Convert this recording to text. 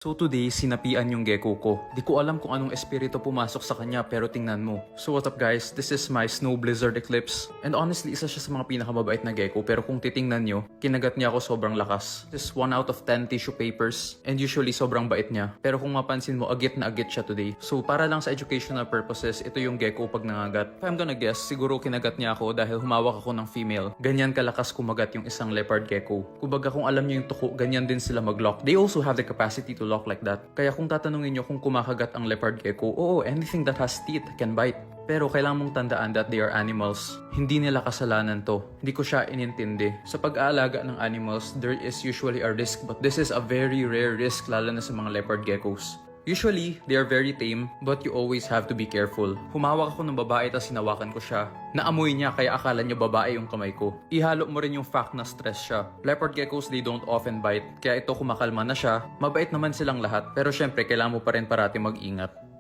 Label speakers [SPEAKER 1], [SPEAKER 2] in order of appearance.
[SPEAKER 1] So today, sinapian yung gecko ko. Di ko alam kung anong espiritu pumasok sa kanya pero tingnan mo. So what's up guys, this is my Snow Blizzard Eclipse. And honestly, isa siya sa mga pinakamabait na gecko pero kung titingnan nyo, kinagat niya ako sobrang lakas. This is 1 out of 10 tissue papers and usually sobrang bait niya. Pero kung mapansin mo, agit na agit siya today. So para lang sa educational purposes, ito yung gecko pag nangagat. If I'm gonna guess, siguro kinagat niya ako dahil humawak ako ng female. Ganyan kalakas kumagat yung isang leopard gecko. Kumbaga kung alam niyo yung tuko, ganyan din sila mag-lock. They also have the capacity to lock like that. Kaya kung tatanungin nyo kung kumakagat ang leopard gecko, oo, anything that has teeth can bite. Pero kailangan mong tandaan that they are animals. Hindi nila kasalanan to. Hindi ko siya inintindi. Sa pag-aalaga ng animals, there is usually a risk but this is a very rare risk lalo na sa mga leopard geckos. Usually, they are very tame, but you always have to be careful. Humawak ako ng babae tapos hinawakan ko siya. Naamoy niya kaya akala niya babae yung kamay ko. Ihalo mo rin yung fact na stress siya. Leopard geckos, they don't often bite. Kaya ito kumakalma na siya. Mabait naman silang lahat, pero syempre kailangan mo pa rin parati mag-ingat.